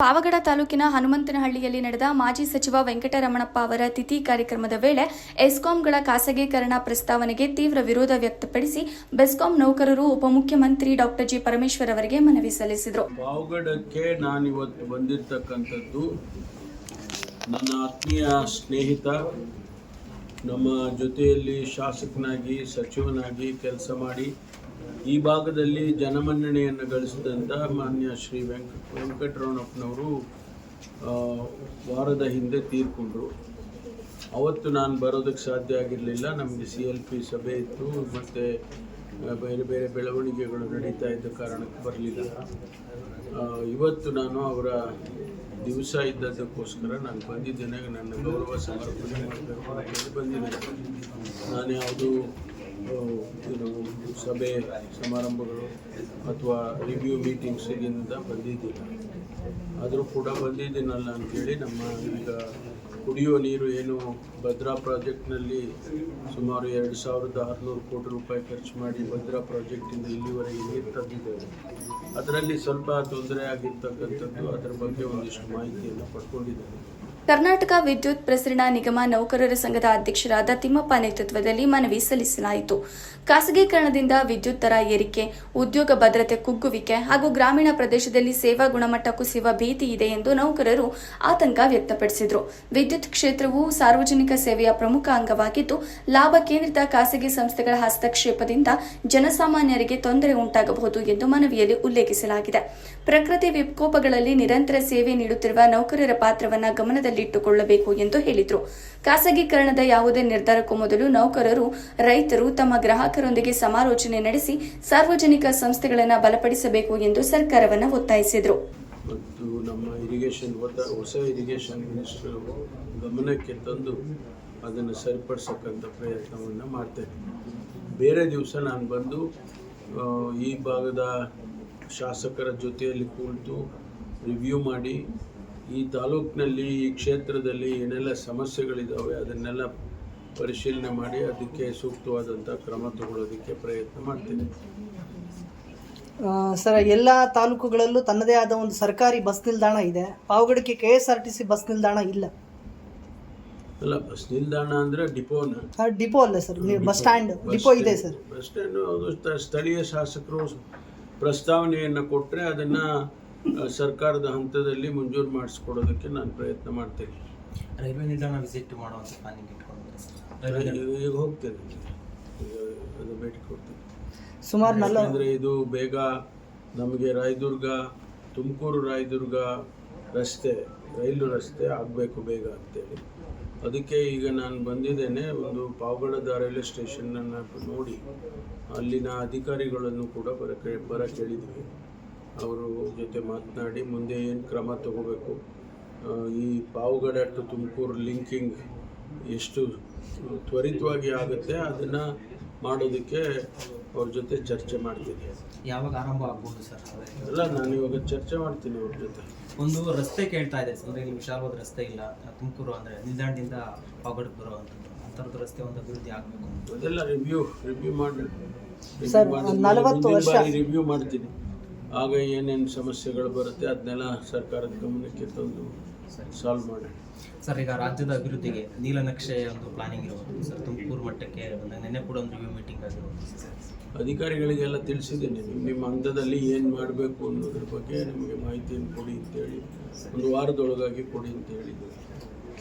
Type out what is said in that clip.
ಪಾವಗಡ ತಾಲೂಕಿನ ಹನುಮಂತನಹಳ್ಳಿಯಲ್ಲಿ ನಡೆದ ಮಾಜಿ ಸಚಿವ ವೆಂಕಟರಮಣಪ್ಪ ಅವರ ತಿಥಿ ಕಾರ್ಯಕ್ರಮದ ವೇಳೆ ಎಸ್ಕಾಂಗಳ ಖಾಸಗೀಕರಣ ಪ್ರಸ್ತಾವನೆಗೆ ತೀವ್ರ ವಿರೋಧ ವ್ಯಕ್ತಪಡಿಸಿ ಬೆಸ್ಕಾಂ ನೌಕರರು ಉಪಮುಖ್ಯಮಂತ್ರಿ ಡಾ ಜಿ ಪರಮೇಶ್ವರ್ ಅವರಿಗೆ ಮನವಿ ಸಲ್ಲಿಸಿದರು. ಪಾವಗಡಕ್ಕೆ ನಾನಿವತ್ತು ಬಂದಿರತಕ್ಕಂಥದ್ದು ನನ್ನ ಆತ್ಮೀಯ ಸ್ನೇಹಿತ, ನಮ್ಮ ಜೊತೆಯಲ್ಲಿ ಶಾಸಕನಾಗಿ ಸಚಿವನಾಗಿ ಕೆಲಸ ಮಾಡಿ ಈ ಭಾಗದಲ್ಲಿ ಜನಮನ್ನಣೆಯನ್ನು ಗಳಿಸಿದಂಥ ಮಾನ್ಯ ಶ್ರೀ ವೆಂಕಟರಮಣಪ್ಪನವರು ವಾರದ ಹಿಂದೆ ತೀರ್ಕೊಂಡ್ರು. ಅವತ್ತು ನಾನು ಬರೋದಕ್ಕೆ ಸಾಧ್ಯ ಆಗಿರಲಿಲ್ಲ. ನಮಗೆ CLP ಸಭೆ ಇತ್ತು ಮತ್ತು ಬೇರೆ ಬೇರೆ ಬೆಳವಣಿಗೆಗಳು ನಡೀತಾ ಇದ್ದ ಕಾರಣಕ್ಕೆ ಬರಲಿಲ್ಲ. ಇವತ್ತು ನಾನು ಅವರ ದಿವಸ ಇದ್ದದಕ್ಕೋಸ್ಕರ ನಾನು ಬಂದಿದ್ದೇನೆ. ನನ್ನ ಗೌರವ ಸಮರ್ಪಣೆ ಮಾಡಬೇಕು ಅಂತ ಬಂದಿದ್ದೇನೆ. ನಾನು ಯಾವುದು ಸಭೆ ಸಮಾರಂಭಗಳು ಅಥವಾ ರಿವ್ಯೂ ಮೀಟಿಂಗ್ಸಿಗಿಂದ ಬಂದಿದ್ದಿಲ್ಲ. ಆದರೂ ಕೂಡ ಬಂದಿದ್ದೀನಲ್ಲ ಅಂಥೇಳಿ ನಮ್ಮ ಈಗ ಕುಡಿಯುವ ನೀರು ಏನು ಭದ್ರಾ ಪ್ರಾಜೆಕ್ಟ್ನಲ್ಲಿ ಸುಮಾರು 2600 ಕೋಟಿ ರೂಪಾಯಿ ಖರ್ಚು ಮಾಡಿ ಭದ್ರಾ ಪ್ರಾಜೆಕ್ಟಿಂದ ಇಲ್ಲಿವರೆಗೆ ನೀರು ತಂದಿದ್ದೇವೆ. ಅದರಲ್ಲಿ ಸ್ವಲ್ಪ ತೊಂದರೆ ಆಗಿರ್ತಕ್ಕಂಥದ್ದು, ಅದರ ಬಗ್ಗೆ ಒಂದಿಷ್ಟು ಮಾಹಿತಿಯನ್ನು ಪಡ್ಕೊಂಡಿದ್ದೇನೆ. ಕರ್ನಾಟಕ ವಿದ್ಯುತ್ ಪ್ರಸರಣ ನಿಗಮ ನೌಕರರ ಸಂಘದ ಅಧ್ಯಕ್ಷರಾದ ತಿಮ್ಮಪ್ಪ ನೇತೃತ್ವದಲ್ಲಿ ಮನವಿ ಸಲ್ಲಿಸಲಾಯಿತು. ಖಾಸಗೀಕರಣದಿಂದ ವಿದ್ಯುತ್ ದರ ಏರಿಕೆ, ಉದ್ಯೋಗ ಭದ್ರತೆ ಕುಗ್ಗುವಿಕೆ ಹಾಗೂ ಗ್ರಾಮೀಣ ಪ್ರದೇಶದಲ್ಲಿ ಸೇವಾ ಗುಣಮಟ್ಟ ಕುಸಿಯುವ ಭೀತಿ ಇದೆ ಎಂದು ನೌಕರರು ಆತಂಕ ವ್ಯಕ್ತಪಡಿಸಿದರು. ವಿದ್ಯುತ್ ಕ್ಷೇತ್ರವು ಸಾರ್ವಜನಿಕ ಸೇವೆಯ ಪ್ರಮುಖ ಅಂಗವಾಗಿದ್ದು, ಲಾಭ ಕೇಂದ್ರಿತ ಖಾಸಗಿ ಸಂಸ್ಥೆಗಳ ಹಸ್ತಕ್ಷೇಪದಿಂದ ಜನಸಾಮಾನ್ಯರಿಗೆ ತೊಂದರೆ ಉಂಟಾಗಬಹುದು ಎಂದು ಮನವಿಯಲ್ಲಿ ಉಲ್ಲೇಖಿಸಲಾಗಿದೆ. ಪ್ರಕೃತಿ ವಿಕೋಪಗಳಲ್ಲಿ ನಿರಂತರ ಸೇವೆ ನೀಡುತ್ತಿರುವ ನೌಕರರ ಪಾತ್ರವನ್ನು ಗಮನದಲ್ಲಿಟ್ಟುಕೊಳ್ಳಬೇಕು ಎಂದು ಹೇಳಿದರು. ಖಾಸಗೀಕರಣದ ಯಾವುದೇ ನಿರ್ಧಾರಕ್ಕೂ ಮೊದಲು ನೌಕರರು, ರೈತರು ತಮ್ಮ ಗ್ರಾಹಕರೊಂದಿಗೆ ಸಮಾಲೋಚನೆ ನಡೆಸಿ ಸಾರ್ವಜನಿಕ ಸಂಸ್ಥೆಗಳನ್ನು ಬಲಪಡಿಸಬೇಕು ಎಂದು ಸರ್ಕಾರವನ್ನು ಒತ್ತಾಯಿಸಿದರು. ಮತ್ತು ನಮ್ಮ ಹೊಸ ಇರಿಗೇಷನ್ ಮಿನಿಸ್ಟರ್ ಗಮನಕ್ಕೆ ತಂದು ಅದನ್ನು ಸರಿಪಡಿಸಕ್ಕಂಥ ಪ್ರಯತ್ನವನ್ನು ಮಾಡ್ತೇನೆ. ಬೇರೆ ದಿವಸ ನಾನು ಬಂದು ಈ ಭಾಗದ ಶಾಸಕರ ಜೊತೆಯಲ್ಲಿ ಕುಳಿತು ರಿವ್ಯೂ ಮಾಡಿ ಈ ತಾಲೂಕಿನಲ್ಲಿ ಈ ಕ್ಷೇತ್ರದಲ್ಲಿ ಏನೆಲ್ಲ ಸಮಸ್ಯೆಗಳಿದ್ದಾವೆ ಅದನ್ನೆಲ್ಲ ಪರಿಶೀಲನೆ ಮಾಡಿ ಅದಕ್ಕೆ ಸೂಕ್ತವಾದಂಥ ಕ್ರಮ ತಗೊಳ್ಳೋದಕ್ಕೆ ಪ್ರಯತ್ನ ಮಾಡ್ತೀನಿ. ಸರ್, ಎಲ್ಲ ತಾಲೂಕುಗಳಲ್ಲೂ ತನ್ನದೇ ಆದ ಒಂದು ಸರ್ಕಾರಿ ಬಸ್ ನಿಲ್ದಾಣ ಇದೆ. ಪಾವಗಡಕ್ಕೆ KSRTC ಬಸ್ ನಿಲ್ದಾಣ ಇಲ್ಲ. ಅಲ್ಲ, ಬಸ್ ನಿಲ್ದಾಣ ಅಂದರೆ ಡಿಪೋ ಅಲ್ಲ ಸರ್, ಬಸ್ ಸ್ಟ್ಯಾಂಡ್ ಡಿಪೋ ಇದೆ ಸರ್. ಬಸ್ ಸ್ಟ್ಯಾಂಡು ಸ್ಥಳೀಯ ಶಾಸಕರು ಪ್ರಸ್ತಾವನೆಯನ್ನು ಕೊಟ್ಟರೆ ಅದನ್ನು ಸರ್ಕಾರದ ಹಂತದಲ್ಲಿ ಮಂಜೂರು ಮಾಡಿಸ್ಕೊಡೋದಕ್ಕೆ ನಾನು ಪ್ರಯತ್ನ ಮಾಡ್ತೇನೆ. ರೈಲ್ವೆ ನಿಲ್ದಾಣ ವಿಸಿಟ್ ಮಾಡುವಂಥ ಪ್ಲಾನಿಂಗ್ ಇಟ್ಕೊಂಡು ಈಗ ಹೋಗ್ತೇನೆ, ಅದು ಭೇಟಿ ಕೊಡ್ತೇನೆ. ಸುಮಾರು ಅಂದರೆ ಇದು ಬೇಗ ನಮಗೆ ತುಮಕೂರು ರಾಯದುರ್ಗ ರಸ್ತೆ, ರೈಲು ರಸ್ತೆ ಆಗಬೇಕು ಬೇಗ ಅಂತೇಳಿ. ಅದಕ್ಕೆ ಈಗ ನಾನು ಬಂದಿದ್ದೇನೆ. ಒಂದು ಪಾವಗಡದ ರೈಲ್ವೆ ಸ್ಟೇಷನನ್ನು ನೋಡಿ ಅಲ್ಲಿನ ಅಧಿಕಾರಿಗಳನ್ನು ಕೂಡ ಬರ ಕೇಳಿದ್ವಿ. ಅವರು ಜೊತೆ ಮಾತನಾಡಿ ಮುಂದೆ ಏನು ಕ್ರಮ ತಗೋಬೇಕು, ಈ ಪಾವಗಡ ಟು ತುಮಕೂರು ಲಿಂಕಿಂಗ್ ಎಷ್ಟು ತ್ವರಿತವಾಗಿ ಆಗುತ್ತೆ ಅದನ್ನು ಮಾಡೋದಕ್ಕೆ ಅವ್ರ ಜೊತೆ ಚರ್ಚೆ ಮಾಡ್ತೀನಿ. ಯಾವಾಗ ಆರಂಭ ಆಗ್ಬೋದು ಸರ್? ಅಲ್ಲ, ನಾನು ಇವಾಗ ಚರ್ಚೆ ಮಾಡ್ತೀನಿ ಅವ್ರ ಜೊತೆ. ಒಂದು ರಸ್ತೆ ಕೇಳ್ತಾ ಇದೆ ಅಂದರೆ ಇಲ್ಲಿ ವಿಶಾಲವಾದ ರಸ್ತೆ ಇಲ್ಲ. ತುಮಕೂರು ಅಂದರೆ ನಿಲ್ದಾಣದಿಂದ ಪಾವಗಡಕ್ಕೆ ಬರುವಂಥದ್ದು ಅಂಥದ್ದು ರಸ್ತೆ ಒಂದು ಅಭಿವೃದ್ಧಿ ಆಗಬೇಕು. ಅದೆಲ್ಲ ರಿವ್ಯೂ ಮಾಡಿ ಸರ್, 40 ವರ್ಷ ರಿವ್ಯೂ ಮಾಡ್ತೀನಿ. ಆಗ ಏನೇನು ಸಮಸ್ಯೆಗಳು ಬರುತ್ತೆ ಅದನ್ನೆಲ್ಲ ಸರ್ಕಾರದ ಗಮನಕ್ಕೆ ತಂದು ಸಾಲ್ವ್ ಮಾಡಿ. ಸರ್, ಈಗ ರಾಜ್ಯದ ಅಭಿವೃದ್ಧಿಗೆ ನೀಲನಕ್ಷೆ ಒಂದು ಪ್ಲಾನಿಂಗ್ ಇರೋದು ಸರ್. ತುಮಕೂರು ಮಟ್ಟಕ್ಕೆ ನಿನ್ನೆ ಕೂಡ ಒಂದು ರಿವ್ಯೂ ಮೀಟಿಂಗ್ ಆಗಿರೋದು. ಅಧಿಕಾರಿಗಳಿಗೆಲ್ಲ ತಿಳಿಸಿದ್ದೀನಿ, ನಿಮ್ಮ ಹಂತದಲ್ಲಿ ಏನು ಮಾಡಬೇಕು ಅನ್ನೋದ್ರ ಬಗ್ಗೆ ನಿಮಗೆ ಮಾಹಿತಿಯನ್ನು ಕೊಡಿ ಅಂತೇಳಿ, ಒಂದು ವಾರದೊಳಗಾಗಿ ಕೊಡಿ ಅಂತ ಹೇಳಿದ್ದೀನಿ.